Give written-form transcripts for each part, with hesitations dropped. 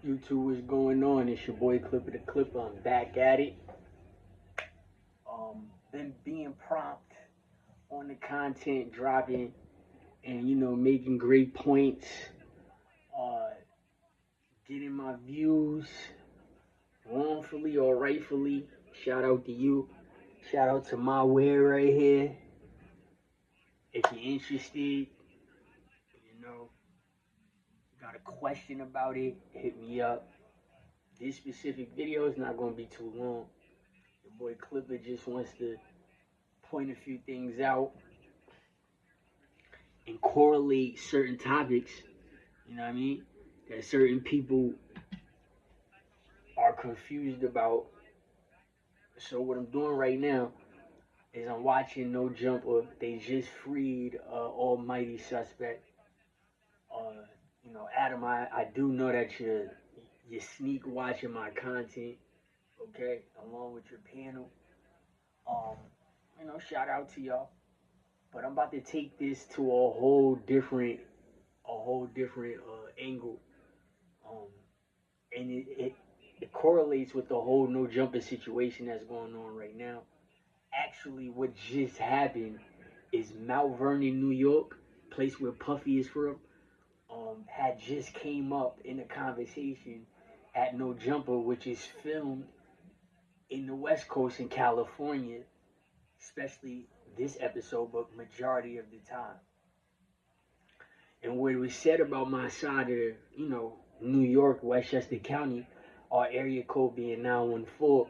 YouTube, what's going on? It's your boy Clipper the Clipper. I'm back at it. Been being prompt on the content, dropping, and making great points. Uh, Getting my views wrongfully or rightfully. Shout out to you. Shout out to my way right here. If you're interested, got a question about it, hit me up. This specific video is not going to be too long. Your boy Clipper just wants to point a few things out and correlate certain topics, you know what I mean, that certain people are confused about. So what I'm doing right now is I'm watching No Jumper. They just freed Almighty Suspect. Adam, I do know that you sneak watching my content, okay, along with your panel. Shout out to y'all. But I'm about to take this to a whole different angle. Um, and it correlates with the whole no jumping situation that's going on right now. Actually, what just happened is Mount Vernon, New York, place where Puffy is from, had just came up in a conversation at No Jumper, which is filmed in the West Coast in California, especially this episode, but majority of the time. And what was said about my side of, New York, Westchester County, our area code being 914,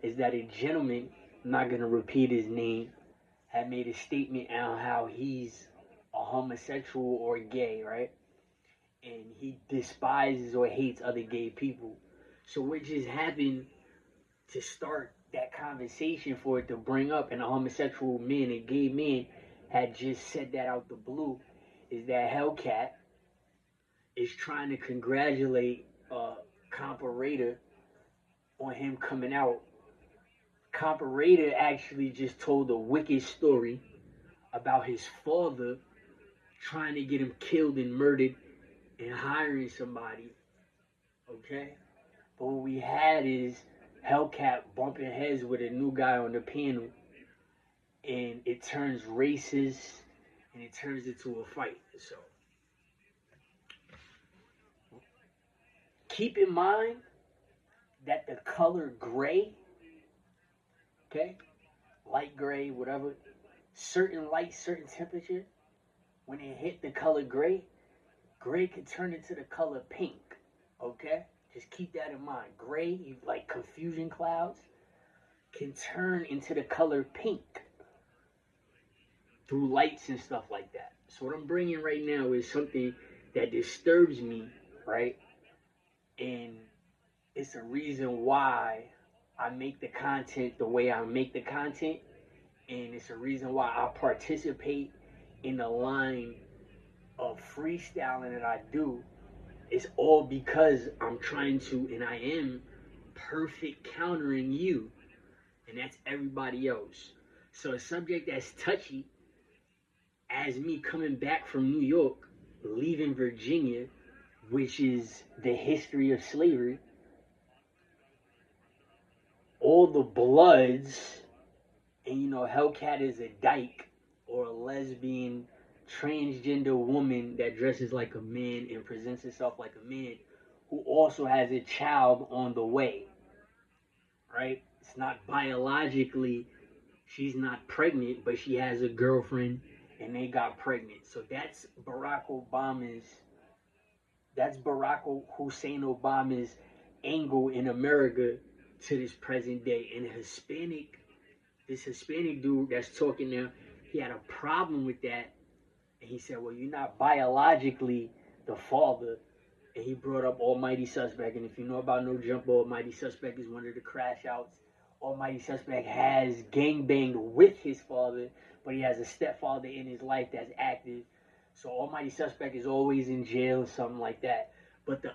is that a gentleman, I'm not going to repeat his name, had made a statement on how he's a homosexual or gay, right? And he despises or hates other gay people. So what just happened to start that conversation for it to bring up, and a homosexual man, a gay man, had just said that out the blue, is that Hellcat is trying to congratulate Comparator on him coming out. Comparator actually just told a wicked story about his father trying to get him killed and murdered and hiring somebody. Okay? But what we had is Hellcat bumping heads with a new guy on the panel, and it turns racist and it turns into a fight. So keep in mind that the color gray, okay, light gray, whatever, certain light, certain temperature, when it hit the color gray, gray can turn into the color pink, okay? Just keep that in mind. Gray, like confusion clouds, can turn into the color pink through lights and stuff like that. So what I'm bringing right now is something that disturbs me, right? And it's a reason why I make the content the way I make the content, and it's a reason why I participate in the line of freestyling that I do. It's all because I'm trying to, and I am perfect countering you, and that's everybody else. So a subject that's touchy, as me coming back from New York, leaving Virginia, which is the history of slavery, all the Bloods, and Hellcat is a dyke or a lesbian transgender woman that dresses like a man and presents herself like a man, who also has a child on the way, right? It's not biologically, she's not pregnant, but she has a girlfriend and they got pregnant. So that's Barack Hussein Obama's angle in America to this present day. And this Hispanic dude that's talking now, he had a problem with that. And he said, well, you're not biologically the father. And he brought up Almighty Suspect. And if you know about No Jumper, Almighty Suspect is one of the crash outs. Almighty Suspect has gangbanged with his father, but he has a stepfather in his life that's active. So Almighty Suspect is always in jail or something like that. But the